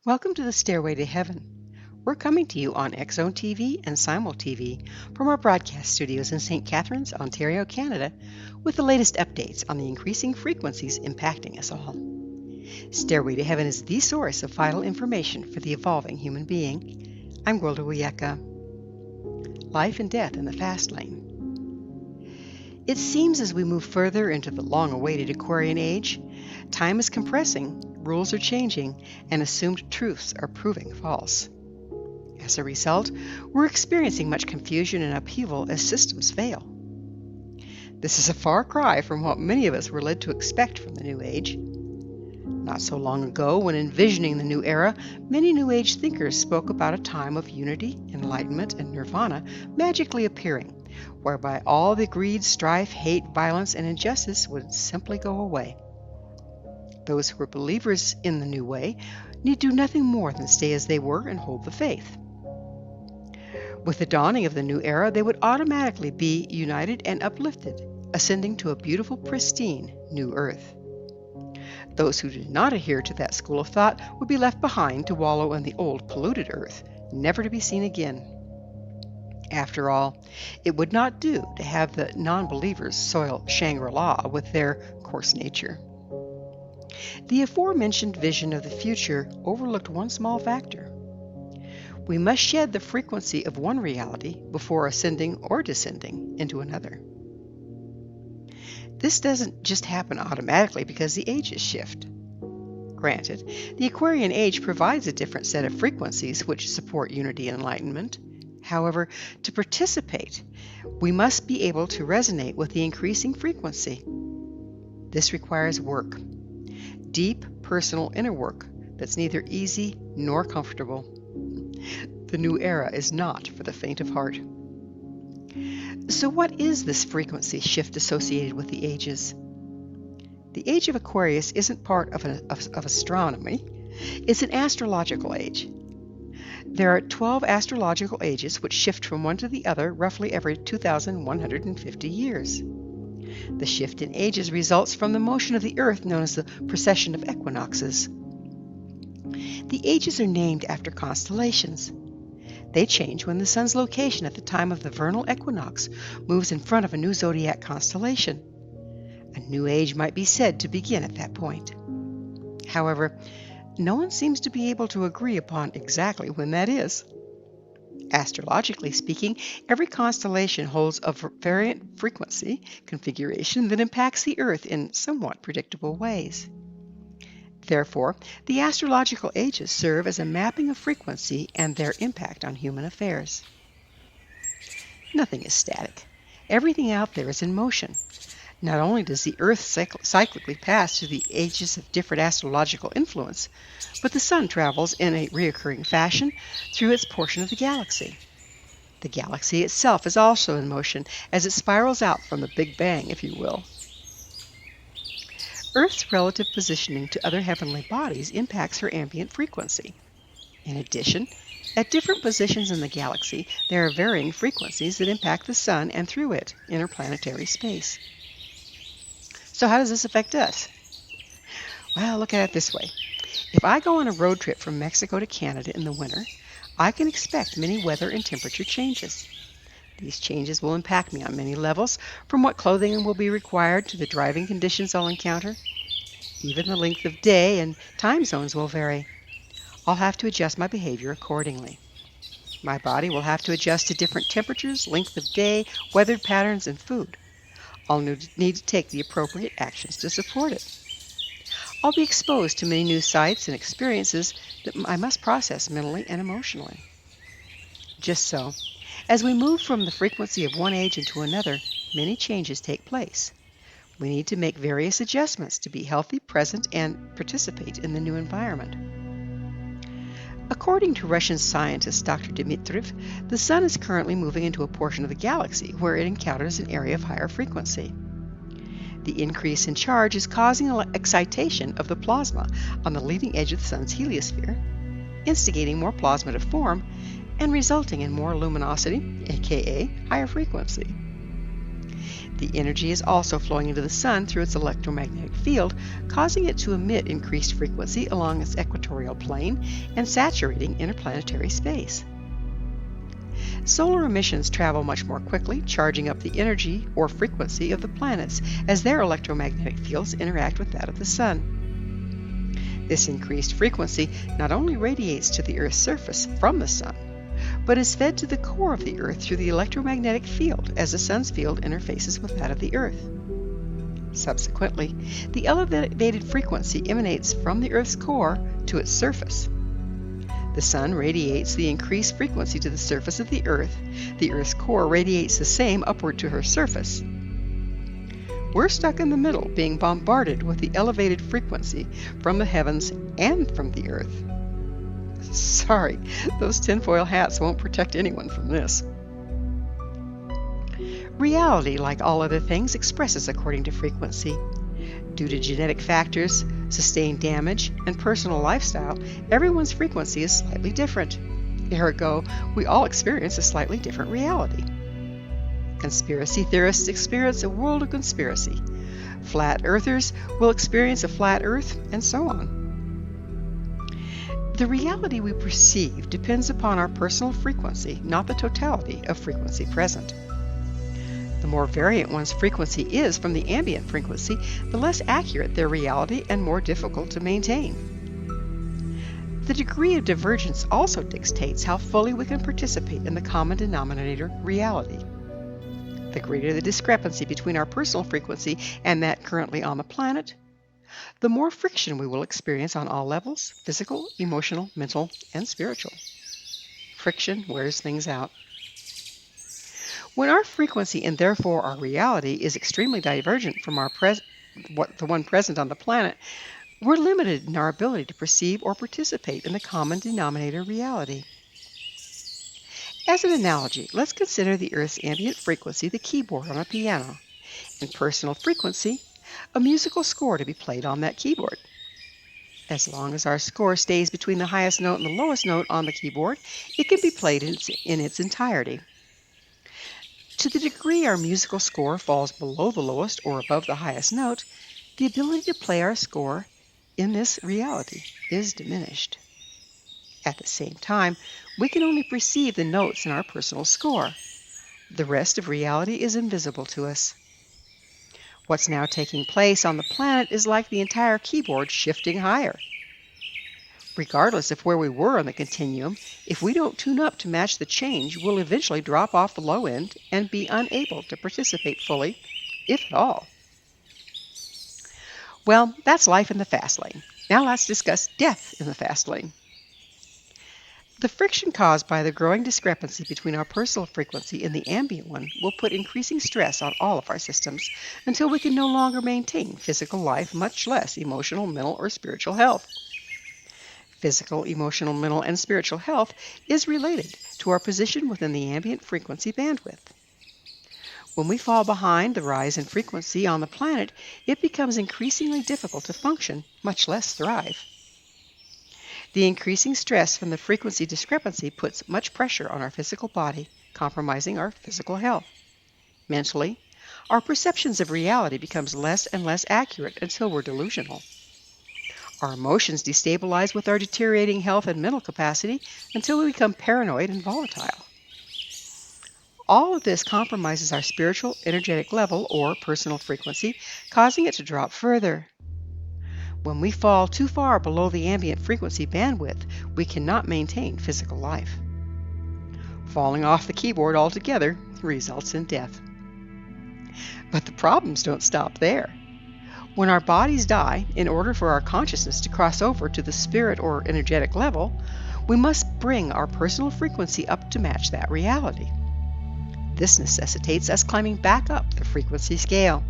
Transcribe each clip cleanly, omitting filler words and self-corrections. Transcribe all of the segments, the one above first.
Welcome to the Stairway to Heaven. We're coming to you on X-Zone TV and Simul TV from our broadcast studios in St. Catharines, Ontario, Canada, with the latest updates on the increasing frequencies impacting us all. Stairway to Heaven is the source of vital information for the evolving human being. I'm Gwilda Wiyaka. Life and death in the fast lane. It seems as we move further into the long-awaited Aquarian Age, time is compressing, rules are changing, and assumed truths are proving false. As a result, we're experiencing much confusion and upheaval as systems fail. This is a far cry from what many of us were led to expect from the New Age. Not so long ago, when envisioning the new era, many New Age thinkers spoke about a time of unity, enlightenment, and nirvana magically appearing, whereby all the greed, strife, hate, violence, and injustice would simply go away. Those who are believers in the new way need do nothing more than stay as they were and hold the faith. With the dawning of the new era, they would automatically be united and uplifted, ascending to a beautiful, pristine new earth. Those who did not adhere to that school of thought would be left behind to wallow in the old polluted earth, never to be seen again. After all, it would not do to have the non-believers soil Shangri-La with their coarse nature. The aforementioned vision of the future overlooked one small factor. We must shed the frequency of one reality before ascending or descending into another. This doesn't just happen automatically because the ages shift. Granted, the Aquarian Age provides a different set of frequencies which support unity and enlightenment. However, to participate, we must be able to resonate with the increasing frequency. This requires work. Deep, personal inner work that's neither easy nor comfortable. The new era is not for the faint of heart. So what is this frequency shift associated with the ages? The age of Aquarius isn't part of astronomy. It's an astrological age. There are 12 astrological ages which shift from one to the other roughly every 2,150 years. The shift in ages results from the motion of the Earth known as the precession of equinoxes. The ages are named after constellations. They change when the Sun's location at the time of the vernal equinox moves in front of a new zodiac constellation. A new age might be said to begin at that point. However, no one seems to be able to agree upon exactly when that is. Astrologically speaking, every constellation holds a variant frequency configuration that impacts the Earth in somewhat predictable ways. Therefore, the astrological ages serve as a mapping of frequency and their impact on human affairs. Nothing is static. Everything out there is in motion. Not only does the Earth cyclically pass through the ages of different astrological influence, but the Sun travels in a recurring fashion through its portion of the galaxy. The galaxy itself is also in motion as it spirals out from the Big Bang, if you will. Earth's relative positioning to other heavenly bodies impacts her ambient frequency. In addition, at different positions in the galaxy, there are varying frequencies that impact the Sun and through it, interplanetary space. So how does this affect us? Well, look at it this way. If I go on a road trip from Mexico to Canada in the winter, I can expect many weather and temperature changes. These changes will impact me on many levels, from what clothing will be required to the driving conditions I'll encounter. Even the length of day and time zones will vary. I'll have to adjust my behavior accordingly. My body will have to adjust to different temperatures, length of day, weather patterns, and food. I'll need to take the appropriate actions to support it. I'll be exposed to many new sights and experiences that I must process mentally and emotionally. Just so, as we move from the frequency of one age into another, many changes take place. We need to make various adjustments to be healthy, present, and participate in the new environment. According to Russian scientist Dr. Dmitriev, the Sun is currently moving into a portion of the galaxy where it encounters an area of higher frequency. The increase in charge is causing an excitation of the plasma on the leading edge of the Sun's heliosphere, instigating more plasma to form, and resulting in more luminosity, aka higher frequency. The The energy is also flowing into the Sun through its electromagnetic field, causing it to emit increased frequency along its equatorial plane and saturating interplanetary space. Solar emissions travel much more quickly, charging up the energy or frequency of the planets as their electromagnetic fields interact with that of the Sun. This increased frequency not only radiates to the Earth's surface from the Sun, but is fed to the core of the Earth through the electromagnetic field as the Sun's field interfaces with that of the Earth. Subsequently, the elevated frequency emanates from the Earth's core to its surface. The Sun radiates the increased frequency to the surface of the Earth's core radiates the same upward to her surface. We're stuck in the middle, being bombarded with the elevated frequency from the heavens and from the Earth. Sorry, those tinfoil hats won't protect anyone from this. Reality, like all other things, expresses according to frequency. Due to genetic factors, sustained damage, and personal lifestyle, everyone's frequency is slightly different. Ergo, we all experience a slightly different reality. Conspiracy theorists experience a world of conspiracy. Flat earthers will experience a flat earth, and so on. The reality we perceive depends upon our personal frequency, not the totality of frequency present. The more variant one's frequency is from the ambient frequency, the less accurate their reality and more difficult to maintain. The degree of divergence also dictates how fully we can participate in the common denominator reality. The greater the discrepancy between our personal frequency and that currently on the planet, the more friction we will experience on all levels: physical, emotional, mental, and spiritual. Friction wears things out. When our frequency and therefore our reality is extremely divergent from the one present on the planet, we're limited in our ability to perceive or participate in the common denominator reality. As an analogy, let's consider the Earth's ambient frequency, the keyboard on a piano, and personal frequency, a musical score to be played on that keyboard. As long as our score stays between the highest note and the lowest note on the keyboard, it can be played in its entirety. To the degree our musical score falls below the lowest or above the highest note, the ability to play our score in this reality is diminished. At the same time, we can only perceive the notes in our personal score. The rest of reality is invisible to us. What's now taking place on the planet is like the entire keyboard shifting higher. Regardless of where we were on the continuum, if we don't tune up to match the change, we'll eventually drop off the low end and be unable to participate fully, if at all. Well, that's life in the fast lane. Now let's discuss death in the fast lane. The friction caused by the growing discrepancy between our personal frequency and the ambient one will put increasing stress on all of our systems until we can no longer maintain physical life, much less emotional, mental, or spiritual health. Physical, emotional, mental, and spiritual health is related to our position within the ambient frequency bandwidth. When we fall behind the rise in frequency on the planet, it becomes increasingly difficult to function, much less thrive. The increasing stress from the frequency discrepancy puts much pressure on our physical body, compromising our physical health. Mentally, our perceptions of reality becomes less and less accurate until we're delusional. Our emotions destabilize with our deteriorating health and mental capacity until we become paranoid and volatile. All of this compromises our spiritual energetic level or personal frequency, causing it to drop further. When we fall too far below the ambient frequency bandwidth, we cannot maintain physical life. Falling off the keyboard altogether results in death. But the problems don't stop there. When our bodies die, in order for our consciousness to cross over to the spirit or energetic level, we must bring our personal frequency up to match that reality. This necessitates us climbing back up the frequency scale.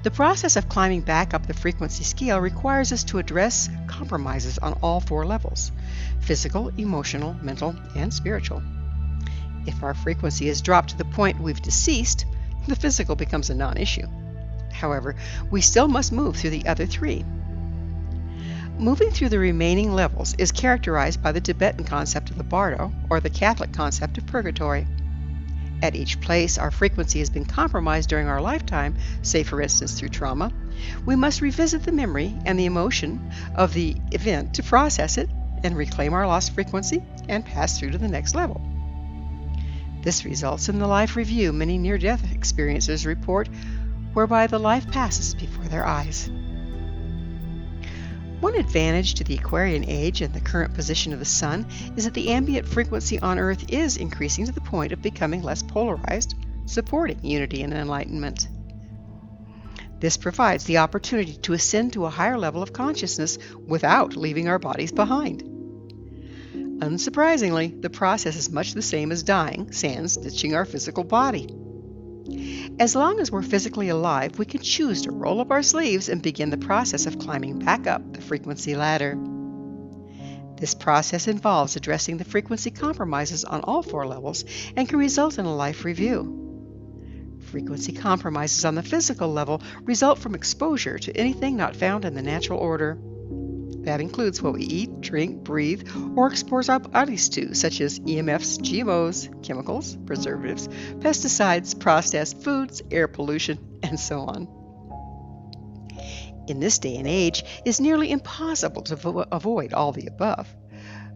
The process of climbing back up the frequency scale requires us to address compromises on all four levels: physical, emotional, mental, and spiritual. If our frequency is dropped to the point we've deceased, the physical becomes a non-issue. However, we still must move through the other three. Moving through the remaining levels is characterized by the Tibetan concept of the bardo, or the Catholic concept of purgatory. At each place our frequency has been compromised during our lifetime, say for instance through trauma, we must revisit the memory and the emotion of the event to process it and reclaim our lost frequency and pass through to the next level. This results in the life review many near-death experiencers report, whereby the life passes before their eyes. One advantage to the Aquarian Age and the current position of the Sun is that the ambient frequency on Earth is increasing to the point of becoming less polarized, supporting unity and enlightenment. This provides the opportunity to ascend to a higher level of consciousness without leaving our bodies behind. Unsurprisingly, the process is much the same as dying, sans ditching our physical body. As long as we're physically alive, we can choose to roll up our sleeves and begin the process of climbing back up the frequency ladder. This process involves addressing the frequency compromises on all 4 levels and can result in a life review. Frequency compromises on the physical level result from exposure to anything not found in the natural order. That includes what we eat, drink, breathe, or expose our bodies to, such as EMFs, GMOs, chemicals, preservatives, pesticides, processed foods, air pollution, and so on. In this day and age, it's nearly impossible to avoid all the above.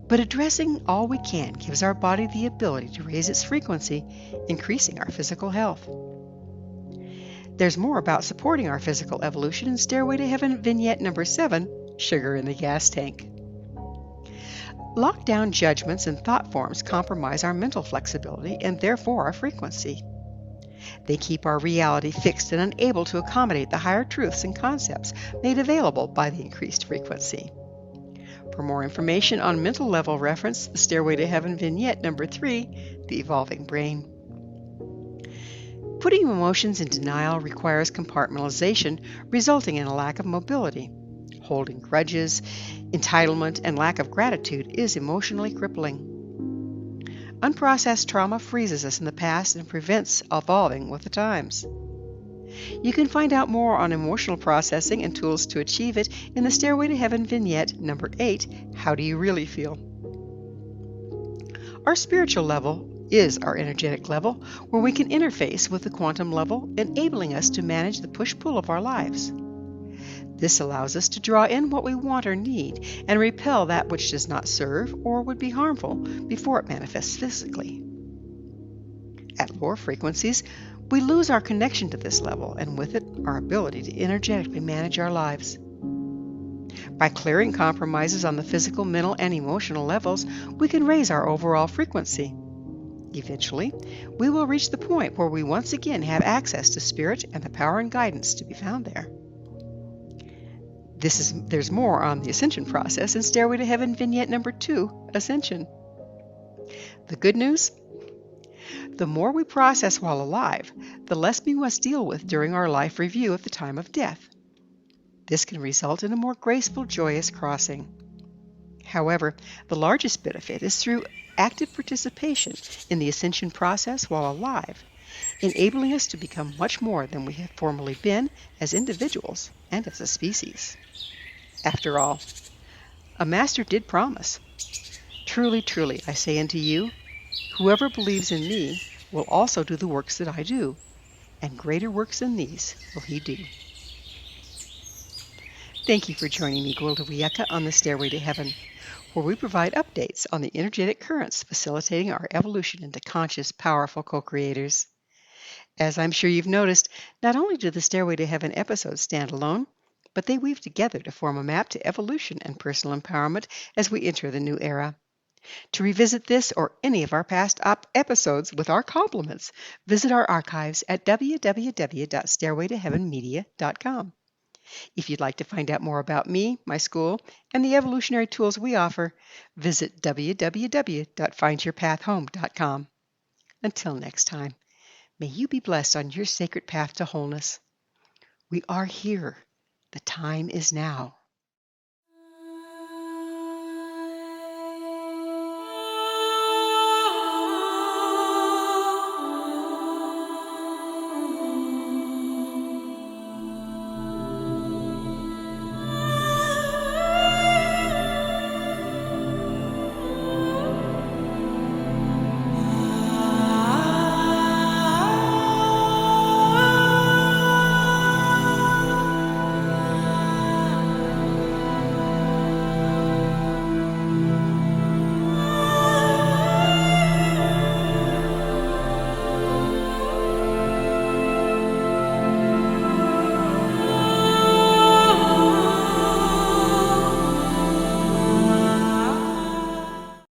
But addressing all we can gives our body the ability to raise its frequency, increasing our physical health. There's more about supporting our physical evolution in Stairway to Heaven Vignette number 7, Sugar in the Gas Tank. Lockdown judgments and thought forms compromise our mental flexibility and therefore our frequency. They keep our reality fixed and unable to accommodate the higher truths and concepts made available by the increased frequency. For more information on mental level, reference the Stairway to Heaven Vignette number 3, The Evolving Brain. Putting emotions in denial requires compartmentalization, resulting in a lack of mobility. Holding grudges, entitlement, and lack of gratitude is emotionally crippling. Unprocessed trauma freezes us in the past and prevents evolving with the times. You can find out more on emotional processing and tools to achieve it in the Stairway to Heaven Vignette number 8, How Do You Really Feel? Our spiritual level is our energetic level, where we can interface with the quantum level, enabling us to manage the push-pull of our lives. This allows us to draw in what we want or need and repel that which does not serve or would be harmful before it manifests physically. At lower frequencies, we lose our connection to this level and with it, our ability to energetically manage our lives. By clearing compromises on the physical, mental, and emotional levels, we can raise our overall frequency. Eventually, we will reach the point where we once again have access to spirit and the power and guidance to be found there. There's more on the ascension process in Stairway to Heaven Vignette number 2, Ascension. The good news? The more we process while alive, the less we must deal with during our life review at the time of death. This can result in a more graceful, joyous crossing. However, the largest benefit is through active participation in the ascension process while alive, enabling us to become much more than we have formerly been as individuals and as a species. After all, a master did promise, "Truly, truly, I say unto you, whoever believes in me will also do the works that I do, and greater works than these will he do." Thank you for joining me, Gwilda Wiyaka, on the Stairway to Heaven, where we provide updates on the energetic currents facilitating our evolution into conscious, powerful co-creators. As I'm sure you've noticed, not only do the Stairway to Heaven episodes stand alone, but they weave together to form a map to evolution and personal empowerment as we enter the new era. To revisit this or any of our past episodes with our compliments, visit our archives at www.stairwaytoheavenmedia.com. If you'd like to find out more about me, my school, and the evolutionary tools we offer, visit www.findyourpathhome.com. Until next time, may you be blessed on your sacred path to wholeness. We are here. The time is now.